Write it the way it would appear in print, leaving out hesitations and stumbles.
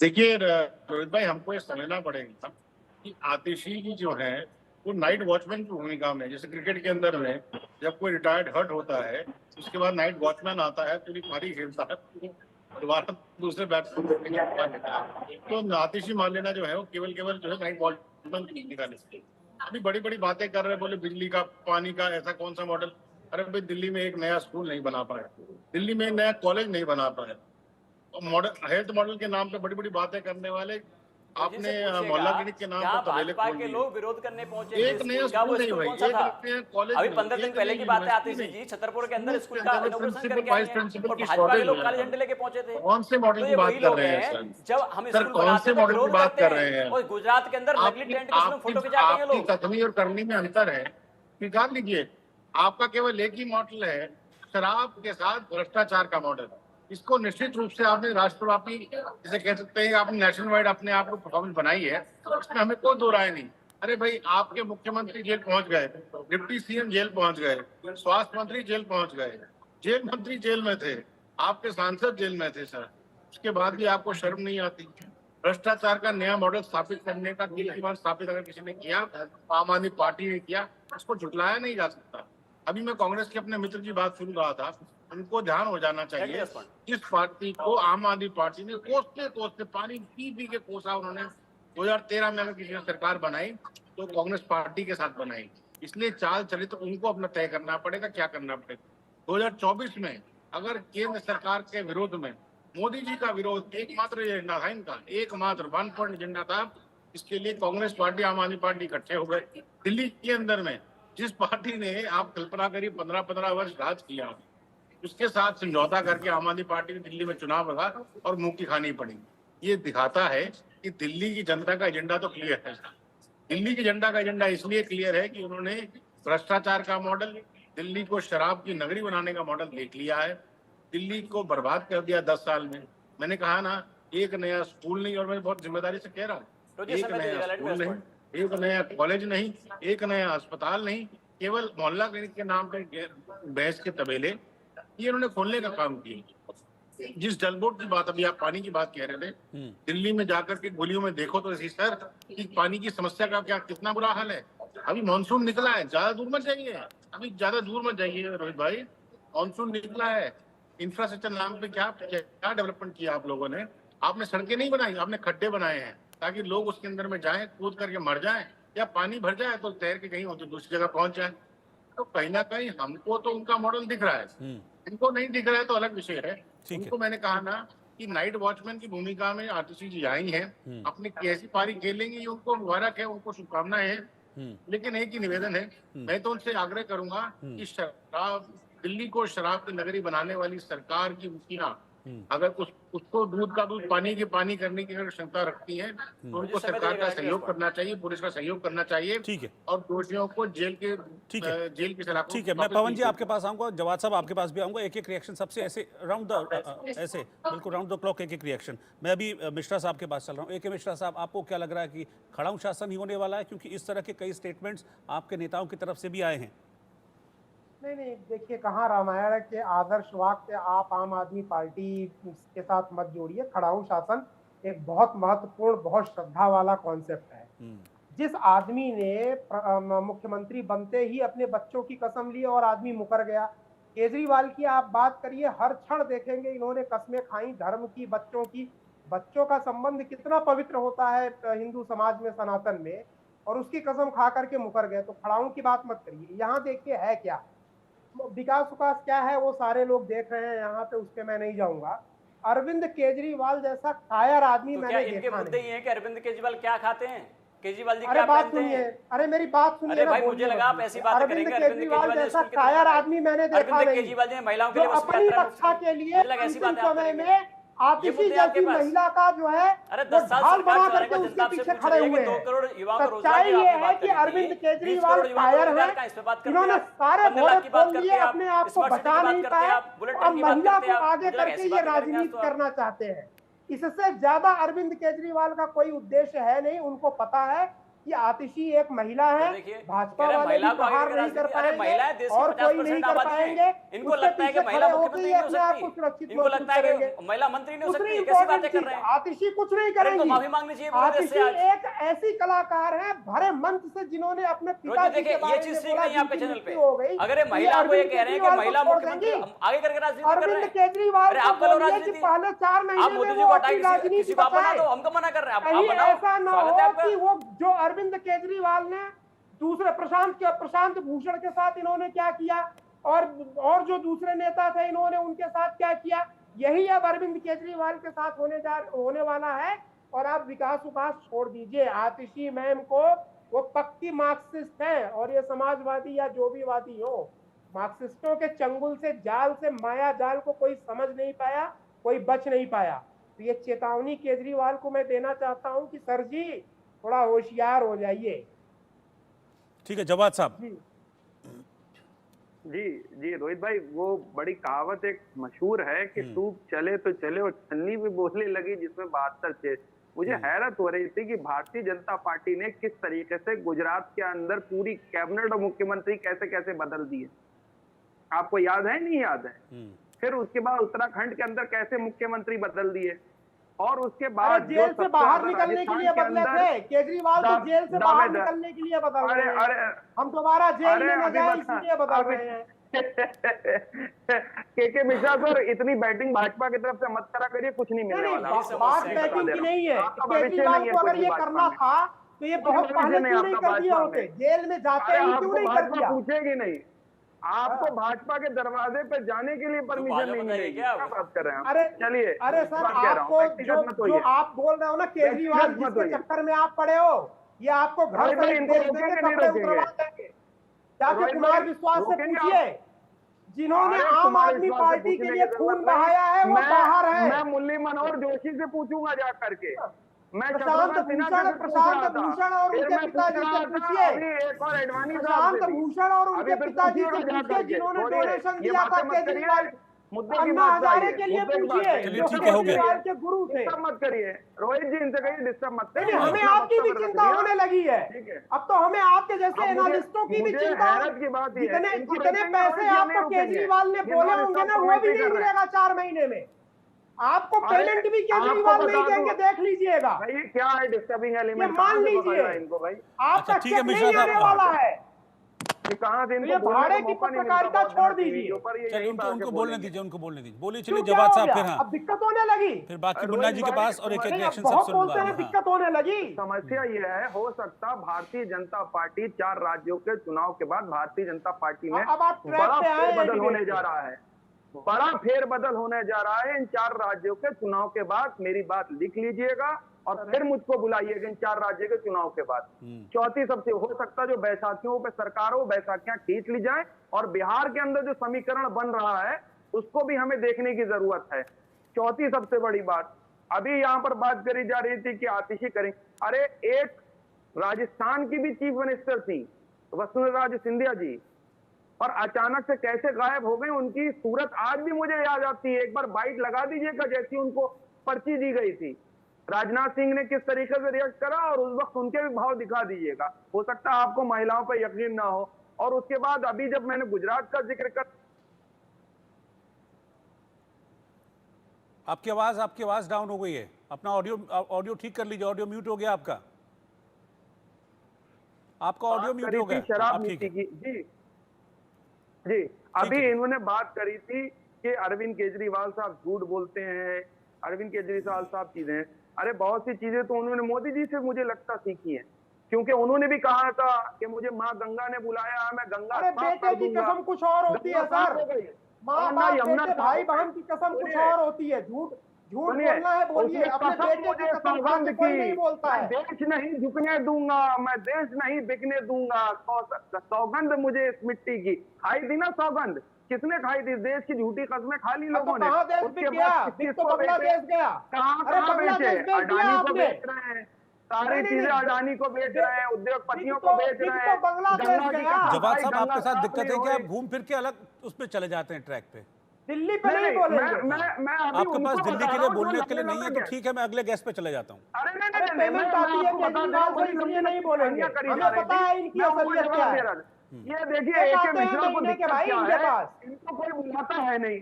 देखिए रोहित भाई, हमको ये समझना पड़ेगा कि आतिशी जी जो है वो नाइट वॉचमैन की भूमिका में, जैसे क्रिकेट के अंदर में जब कोई रिटायर्ड हर्ट होता है उसके बाद नाइट वॉचमैन आता है, पूरी पारी खेलता है, दोबारा दूसरे बैट्समैन लेता है। तो आतिशी मार्लेना जो है वो केवल केवल जो है नाइट वॉचमैन की भूमिका निभाती है। अभी बड़ी बड़ी बातें कर रहे हैं, बोले बिजली का, पानी का, ऐसा कौन सा मॉडल। अरे भाई, दिल्ली में एक नया स्कूल नहीं बना पाया, दिल्ली में एक नया कॉलेज नहीं बना पाया, मॉडल हेल्थ मॉडल के नाम पे बड़ी बड़ी बातें करने वाले तेजी आपने से पूछिएगा, मोहल्ला क्लिनिक के नाम जहां पर तबेले भाजपा खोल के दिए। लोग विरोध करने पहुंचे थे एक नया स्कूल का, स्कूल वो नहीं स्कूल भाई, कौन सा एक था? नया कॉलेज अभी नहीं, 15 दिन एक पहले नई की बात है यूनिवर्सिटी आतिशी नहीं। जी, छतरपुर के अंदर स्कूल उसके का अंदर इनॉग्रेशन प्रिंसिपल, करके आई वाइस हैं प्रिंसिपल और की भाजपा के शॉर्टेज लोग है काले सर। झंडे लेके पहुंचे थे। कौन से मॉडल तो की ये बात वही कर लोग रहे हैं हैं, सर? जब हम सर स्कूल कौन बनाते से हैं तो मॉडल की विरोध बात करते कर हैं, रहे हैं? और गुजरात के अंदर नकली आपकी टेंट के उसमें आपकी फोटो खिंचाते हैं ये आपकी लोग। कथनी और करनी में अंतर है। स्वीकार लीजिए, आपका केवल एक ही मॉडल है, शराब के साथ भ्रष्टाचार का मॉडल। इसको निश्चित रूप से आपने राष्ट्रव्यापी, जिसे कह सकते हैं, आपने नेशनल वाइड अपने आप को परफॉर्मेंस बनाई है, इसमें हमें कोई दो राय नहीं। अरे भाई, आपके मुख्यमंत्री जेल पहुंच गए, डिप्टी सीएम जेल पहुंच गए, स्वास्थ्य मंत्री जेल पहुंच गए, जेल मंत्री जेल में थे, आपके सांसद जेल में थे सर। उसके बाद भी आपको शर्म नहीं आती? भ्रष्टाचार का नया मॉडल स्थापित करने का कीर्तिमान स्थापित अगर किसी ने किया, आम आदमी पार्टी ने किया, उसको झुटलाया नहीं जा सकता। अभी मैं कांग्रेस के अपने मित्र की बात सुन रहा था, उनको ध्यान हो जाना चाहिए, जिस पार्टी को आम आदमी पार्टी ने कोसते कोसते पानी पी पी के कोसा, उन्होंने 2013 में अगर किसी ने सरकार बनाई तो कांग्रेस पार्टी के साथ बनाई। इसलिए चाल चलित उनको अपना तय करना पड़ेगा, क्या करना पड़ेगा। 2024 में अगर केंद्र सरकार के विरोध में मोदी जी का विरोध एकमात्र एजेंडा था, इनका एकमात्र वन पॉइंट एजेंडा था, इसके लिए कांग्रेस पार्टी, आम आदमी पार्टी इकट्ठे हो गए। दिल्ली के अंदर में जिस पार्टी ने, आप कल्पना करिए, 15-15 वर्ष राज किया, उसके साथ समझौता करके आम आदमी पार्टी ने दिल्ली में चुनाव लगा और मुंह की खानी पड़ी। ये दिखाता है कि दिल्ली की जनता का एजेंडा तो क्लियर है। दिल्ली की जनता का एजेंडा इसलिए क्लियर है कि उन्होंने भ्रष्टाचार का मॉडल, दिल्ली को शराब की नगरी बनाने का मॉडल देख लिया है, दिल्ली को बर्बाद कर दिया 10 साल में। मैंने कहा ना, एक नया स्कूल नहीं, और मैं बहुत जिम्मेदारी से कह रहा हूँ, एक नया स्कूल नहीं, एक नया कॉलेज नहीं, एक नया अस्पताल नहीं, केवल मोहल्ला क्लिनिक के नाम पे भैंस के तबेले ये इन्होंने खोलने का काम किया। जिस जल बोर्ड की बात, अभी आप पानी की बात कह रहे थे, दिल्ली में जाकर के गोलियों में देखो तो ऐसी सर कि पानी की समस्या का क्या कितना बुरा हाल है। अभी मानसून निकला है, ज्यादा दूर मत जाइए, अभी ज्यादा दूर मत जाइए रोहित भाई, मानसून निकला है। इंफ्रास्ट्रक्चर नाम पे क्या क्या डेवलपमेंट किया आप लोगों ने? आपने सड़कें नहीं बनाई, आपने खड्डे बनाए हैं ताकि लोग उसके अंदर में जाएं, कूद करके मर जाएं, या पानी भर जाए तो तैर के कहीं तो दूसरी जगह पहुंच जाए। तो कहीं ना कहीं हमको तो उनका मॉडल दिख रहा है, इनको नहीं दिख रहा है तो अलग विषय है। उनको मैंने कहा ना कि नाइट वॉचमैन की भूमिका में आतिशी जी आई हैं, अपनी कैसी पारी खेलेंगी, उनको मुबारक है, उनको शुभकामनाएं हैं। लेकिन एक ही निवेदन है, मैं तो उनसे आग्रह करूंगा कि शराब, दिल्ली को शराब की नगरी बनाने वाली सरकार की मुखिया अगर उसको दूध का दूध, पानी के पानी करने की अगर क्षमता रखती है तो उनको सरकार का सहयोग करना चाहिए, पुलिस का सहयोग करना चाहिए। ठीक है, और दोषियों को जेल की सलाखों। ठीक है, मैं पवन जी आपके पास आऊंगा, जवाद साहब आपके पास भी आऊंगा। एक एक रिएक्शन सबसे ऐसे राउंड द ऐसे बिल्कुल राउंड द क्लॉक एक एक रिएक्शन। मैं अभी मिश्रा साहब के पास चल रहा हूँ। ए मिश्रा साहब, आपको क्या लग रहा है कि खड़ाऊ शासन ही होने वाला है, क्योंकि इस तरह के कई स्टेटमेंट्स आपके नेताओं की तरफ से भी आए हैं? नहीं, देखिए, कहाँ रामायण के आदर्श वाक्य आप आम आदमी पार्टी के साथ मत जोड़िए। खड़ाऊ शासन एक बहुत महत्वपूर्ण, बहुत श्रद्धा वाला कॉन्सेप्ट है। जिस आदमी ने मुख्यमंत्री बनते ही अपने बच्चों की कसम ली और आदमी मुकर गया, केजरीवाल की आप बात करिए, हर क्षण देखेंगे इन्होंने कस्में खाई धर्म की, बच्चों की। बच्चों का संबंध कितना पवित्र होता है हिंदू समाज में, सनातन में, और उसकी कसम खा करके मुकर गए। तो खड़ाऊ की बात मत करिए। यहाँ देखिए है क्या, विकास विकास क्या है वो सारे लोग देख रहे हैं यहाँ पे, उस पे मैं नहीं जाऊंगा। अरविंद केजरीवाल जैसा कायर आदमी तो मैंने इनके देखा मुद्दे नहीं। ये है कि अरविंद केजरीवाल क्या खाते हैं, केजरीवाल जी अरे क्या बात पहनते सुनिए, हैं? अरे मेरी बात सुनिए। अरे भाई, मुझे लगा आप ऐसी बातें करेंगे। अरविंद केजरीवाल जैसा कायर आदमी मैंने देखा नहीं। केजरीवाल जी ने महिलाओं के जो लिए अपनी रक्षा के लिए अंतिम समय में आतिशी जैसी महिला का जो है वो ढाल बना करके उसके पीछे खड़े हुए हैं। सच्चाई ये है कि अरविंद केजरीवाल कायर हैं, इन्होंने सारे घोड़े खोल लिए, अपने आप को बचा नहीं पाए, अब महिला को आगे करके ये राजनीति करना चाहते हैं। इससे ज्यादा अरविंद केजरीवाल का कोई उद्देश्य है नहीं। उनको पता है कि आतिशी एक महिला है, तो देखिए, भाजपा कह रहे हैं वाले भी महिला को आगे प्रहार की नहीं कर राजनीति- अरे महिलाएं पाएंगे देश की और कोई 50% नहीं कर आबादी है। पाएंगे। इनको उसके लगता है कि पीछे महिला खड़े होके मुख्यमंत्री ही नहीं हो अपने आप को सकती, सुरक्षित इनको महसूस लगता है करेंगे। कि महिला मंत्री नहीं हो दूसरी सकती, कैसी बातें इंपॉर्टेंट कर चीज, रहे हैं। आतिशी कुछ नहीं अरे इनको करेंगी। माफी मांगनी चाहिए पूरे देश आतिशी से आज। एक ऐसी कलाकार है भरे मंच से जिन्होंने अपने रोहित जी पिताजी देखिए, के ये बारे चीज में ठीक बोला नहीं है आपके जिनकी चैनल पे। मृत्यु हो गई। अगर ये महिला को ये अरविंद कह रहे हैं कि केजरीवाल महिला को छोड़ मुख्यमंत्री, देंगी। हम आगे करके राजनीति कर रहे अरविंद हैं। केजरीवाल अरे को आप करो बोलिए कि राजनीति। पहले 4 आप महीने मोदी में जी वो को अपनी हटाए, राजनीति किसी को आप बना बताएं। दो, हमको मना कर रहे हैं, आप कहीं बनाओ, ऐसा ना स्वागत है हो आपका। कि वो जो अरविंद केजरीवाल ने दूसरे प्रशांत भूषण के साथ इन्होंने क्या किया और जो दूसरे नेता थे इन्होंने उनके साथ क्या किया, यही अब अरविंद केजरीवाल के साथ होने वाला है। और आप विकास छोड़ दीजिए, आतिशी मैम को वो पक्की मार्क्सिस्ट है और ये समाजवादी या जो भी वादी हो, मार्क्सिस्टों के चंगुल से जाल से माया जाल को कोई समझ नहीं पाया, कोई बच नहीं पाया। तो ये चेतावनी केजरीवाल को मैं देना चाहता हूं कि सर जी थोड़ा होशियार हो जाइए। ठीक है जवाद साहब। जी जी रोहित भाई, वो बड़ी कहावत एक मशहूर है कि तू चले तो चले और छन्नी भी बोलने लगी जिसमें 72 थे। मुझे हैरत हो रही थी कि भारतीय जनता पार्टी ने किस तरीके से गुजरात के अंदर पूरी कैबिनेट और मुख्यमंत्री कैसे कैसे बदल दिए। आपको याद है नहीं याद है? फिर उसके बाद उत्तराखंड के अंदर कैसे मुख्यमंत्री बदल दिए और उसके बाद जेल से बाहर निकलने के लिए बदले थे केजरीवाल, तो जेल से बाहर निकलने के लिए बदल रहे हैं। अरे हम दोबारा जेल में न जाए इसलिए बदल रहे हैं। के मिश्रा सर, इतनी बैटिंग भाजपा की तरफ से मत करा करिए, कुछ नहीं मिलने वाला। बात बैटिंग की नहीं है, केजरीवाल को अगर ये करना था तो ये बहुत पहले क्यों नहीं कर दिया होते, जेल में जाते ही क्यों नहीं कर दिया। पूछेगी नहीं, आपको भाजपा के दरवाजे पे जाने के लिए परमिशन नहीं मिलेगी। क्या बात कर रहे हैं? अरे चलिए, अरे सर, आपको जो आप बोल रहे हो ना केजरीवाल जिसके चक्कर में आप पड़े हो, ये आपको घर से भेज देंगे, कपड़े उतरवा देंगे। जाके कुमार विश्वास से पूछिए, जिन्होंने आम आदमी पार्टी के लिए खून बहाया है वो बाहर है। मैं मुरली मनोहर जोशी से पूछूंगा जा करके। मैं प्रशांत भूषण और उनके पिताजी से पूछिए, एक और एडवाणी प्रशांत भूषण और उनके पिताजी से पूछिए जिन्होंने डोनेशन दिया था केजरीवाल, अन्ना हजारे के लिए पूछिए, जो केजरीवाल के गुरु थे। मत करिए रोहित जी, इनसे कहिए डिस्टर्ब मत करिए। हमें आपकी भी चिंता होने लगी है, अब तो हमें आपके जैसे एनालिस्टों की भी चिंता। जितने पैसे आपको केजरीवाल ने बोले होंगे ना वो भी नहीं मिलेगा 4 महीने में, आपको पेमेंट भी केजरीवाल नहीं देंगे, देख लीजिएगा। भाई क्या है डिस्टर्बिंग एलिमेंट, मान लीजिए इनको भाई आपका चेक नहीं आने वाला है। कहां से ये भाड़े की पत्रकारिता छोड़ दीजिए। चलिए उनको बोलने दीजिए, उनको बोलने दीजिए। बोलिए चलिए क्यों, क्या जवाद हो साहब, गया? फिर हाँ अब दिक्कत होने लगी, फिर बाकी मुन्ना जी के पास और एक रिएक्शन बहुत सबसे बोलते हैं लूंगा। दिक्कत होने लगी। समस्या ये है, हो सकता भारतीय जनता पार्टी 4 राज्यों के चुनाव के बाद भारतीय जनता पार्टी में अब आप ट्रैक बड़ा पे आए हैं फेरबदल होने debate जा रहा है, बड़ा फेरबदल होने जा रहा है इन 4 राज्यों के चुनाव के बाद। मेरी बात लिख लीजिएगा और फिर मुझको बुलाइएगा इन 4 राज्यों के चुनाव के बाद। चौथी सबसे हो सकता जो बैसाखियों पे सरकार हो, बैसाखियां खींच ली जाए और बिहार के अंदर जो समीकरण बन रहा है उसको भी हमें देखने की जरूरत है। चौथी सबसे बड़ी बात, अभी यहाँ पर बात करी जा रही थी कि आतिशी करें, अरे एक राजस्थान की भी चीफ मिनिस्टर थी वसुंधरा राजे सिंधिया जी, और अचानक से कैसे गायब हो गई, उनकी सूरत आज भी मुझे याद आती है। एक बार बाइट लगा दीजिएगा जैसी उनको पर्ची दी गई थी, राजनाथ सिंह ने किस तरीके से रिएक्ट करा और उस वक्त उनके भी भाव दिखा दीजिएगा। हो सकता है आपको महिलाओं पर यकीन ना हो। और उसके बाद अभी जब मैंने गुजरात का जिक्र कर, आपकी आवाज डाउन हो गई है, अपना ऑडियो ठीक कर लीजिए, ऑडियो म्यूट हो गया आपका ऑडियो म्यूट हो गया। शराब नीति की जी जी, अभी इन्होंने बात करी थी कि अरविंद केजरीवाल साहब झूठ बोलते हैं, अरविंद केजरीवाल साहब चीजें, अरे बहुत सी चीजें तो उन्होंने मोदी जी से मुझे लगता सीखी है, क्योंकि उन्होंने भी कहा था कि मुझे माँ गंगा ने बुलाया, मैं गंगा अरे बेटे की कसम कुछ और होती है सर, माँ बाप बेटे भाई बहन की कसम कुछ और होती है। झूठ बोलना है बोलिए, अपने बेटे की कसम खा के कोई नहीं बोलता है। देश नहीं झुकने दूंगा, मैं देश नहीं बिकने दूंगा, सौगंध मुझे इस मिट्टी की। खाई थी ना सौगंध, किसने खाई थी? देश की झूठी कस्में खा ली लोगों ने। कहाँ देश बिक गया? तो बांग्लादेश गया। कहाँ बेचे? अडानी को बेच रहे हैं, सारी चीजें अडानी को बेच रहे हैं, उद्योगपतियों को बेच रहे हैं। जवाद साहब आपके साथ दिक्कत है कि आप घूम फिर के अलग उस पर चले जाते हैं ट्रैक पे। दिल्ली पे नहीं बोलेंगे। मैं अभी आपके पास उनको दिल्ली बता के रहा लिए हूँ जो बोलने के लिए नहीं है तो लगे। ठीक है, मैं अगले गेस्ट पे चले जाता हूँ। अरे नहीं अरे नहीं नहीं, पेमेंट मैं आती है आपको बता केजरीवाल रहा से, हूँ, इसलिए बड़ी नहीं बोलेंगे। करी जा हमें रही पता थी। है इनकी मैं उनको असलियत जवाब क्या दे है। रहा था। ये देखिए एक AK आते हैं मिश्रा को महीने के दिक्कत भाई क्या इनके है, पास। इनको कोई बुलाता है नहीं।